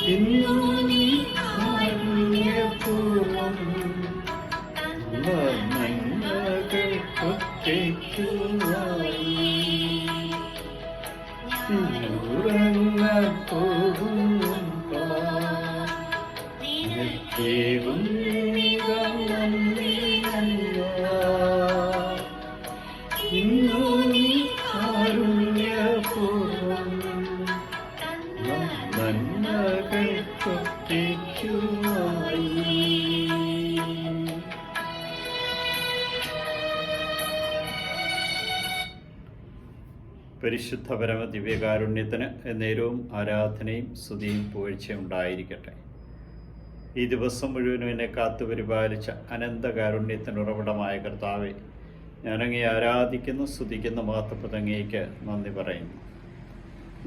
ഇന്നു നീ കാരുണ്യപൂർവം പരിശുദ്ധ പരമ ദിവ്യകാരുണ്യത്തിന് എന്നേരവും ആരാധനയും സ്തുതിയും പുകഴ്ചയും ഉണ്ടായിരിക്കട്ടെ. ഈ ദിവസം മുഴുവനും എന്നെ കാത്തു പരിപാലിച്ച അനന്തകാരുണ്യത്തിന് ഉറവിടമായ കർത്താവെ, ഞാനങ്ങേ ആരാധിക്കുന്നു, സ്തുതിക്കുന്നു, മഹത്വപ്പെട്ടങ്ങേക്ക് നന്ദി പറയുന്നു.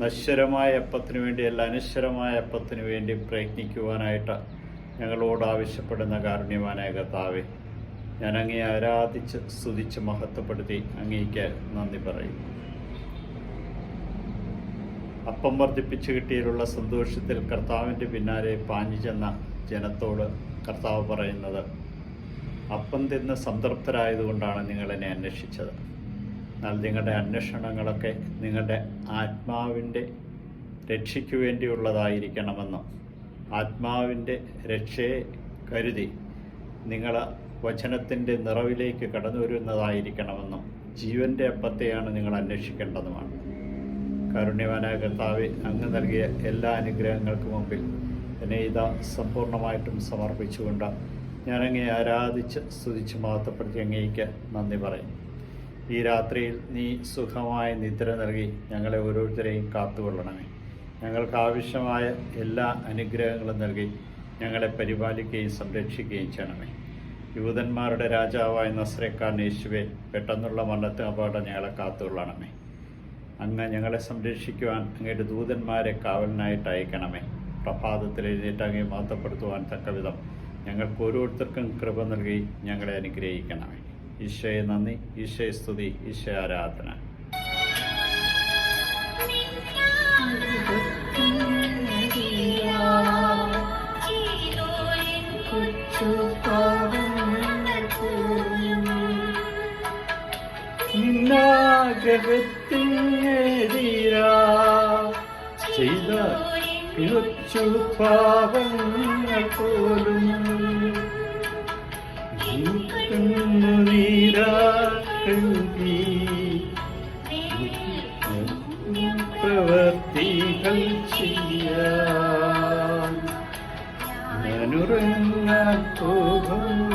നശ്വരമായ അപ്പത്തിനു വേണ്ടിയല്ല, അനശ്വരമായ അപ്പത്തിനു വേണ്ടി പ്രയത്നിക്കുവാനായിട്ട് ഞങ്ങളോട് ആവശ്യപ്പെടുന്ന കാരുണ്യവാനായ കർത്താവെ, ഞാനങ്ങേ ആരാധിച്ച് സ്തുതിച്ച് മഹത്വപ്പെടുത്തി അങ്ങേക്ക് നന്ദി പറയുന്നു. അപ്പം വർദ്ധിപ്പിച്ച് കിട്ടിയതിലുള്ള സന്തോഷത്തിൽ കർത്താവിൻ്റെ പിന്നാലെ പാഞ്ഞു ചെന്ന ജനത്തോട് കർത്താവ് പറയുന്നത്, അപ്പം തിന്ന് സംതൃപ്തരായതുകൊണ്ടാണ് നിങ്ങളെന്നെ അന്വേഷിച്ചത്. എന്നാൽ നിങ്ങളുടെ അന്വേഷണങ്ങളൊക്കെ നിങ്ങളുടെ ആത്മാവിൻ്റെ രക്ഷയ്ക്ക് വേണ്ടിയുള്ളതായിരിക്കണമെന്നും ആത്മാവിൻ്റെ രക്ഷയെ കരുതി നിങ്ങൾ വചനത്തിൻ്റെ നിറവിലേക്ക് കടന്നു വരുന്നതായിരിക്കണമെന്നും ജീവൻ്റെ അപ്പത്തെയാണ് നിങ്ങൾ അന്വേഷിക്കേണ്ടതുമാണ്. കാരുണ്യവാനായ കർത്താവെ, അങ്ങ് നൽകിയ എല്ലാ അനുഗ്രഹങ്ങൾക്കും മുമ്പിൽ എന്നെ ഇതാ സമ്പൂർണ്ണമായിട്ടും സമർപ്പിച്ചുകൊണ്ട് ഞാനങ്ങേ ആരാധിച്ച് സ്തുതിച്ച് മഹത്വപ്പെടുത്തി അങ്ങേക്ക് നന്ദി പറയും. ഈ രാത്രിയിൽ നീ സുഖമായ നിദ്ര നൽകി ഞങ്ങളെ ഓരോരുത്തരെയും കാത്തുകൊള്ളണമേ. ഞങ്ങൾക്ക് ആവശ്യമായ എല്ലാ അനുഗ്രഹങ്ങളും നൽകി ഞങ്ങളെ പരിപാലിക്കുകയും സംരക്ഷിക്കുകയും ചെയ്യണമേ. യൂതന്മാരുടെ രാജാവായ നസ്രേക്കാരൻ യേശുവെ, പെട്ടെന്നുള്ള മരണത്തിന് അപകടം ഞങ്ങളെ കാത്തുകൊള്ളണമേ. അങ്ങ് ഞങ്ങളെ സംരക്ഷിക്കുവാൻ അങ്ങയുടെ ദൂതന്മാരെ കാവലിനായിട്ട് അയക്കണമേ. പ്രഭാതത്തിൽ എഴുന്നേറ്റ് അങ്ങേ മഹത്വപ്പെടുത്തുവാൻ തക്കവിധം ഞങ്ങൾക്ക് ഓരോരുത്തർക്കും കൃപ നൽകി ഞങ്ങളെ അനുഗ്രഹിക്കണമേ. ഈശോയെ നന്ദി, ഈശോയെ സ്തുതി, ഈശോ ആരാധന. നിന്നാഗ്രഹത്തിനെതിരാ ചെയ്ത പിഴച്ചു പാപങ്ങൾ പോലും നീരാക്കി പ്രവർത്തികൾ ചെയ്യാൻ ഞാനുറങ്ങാൻ പോകും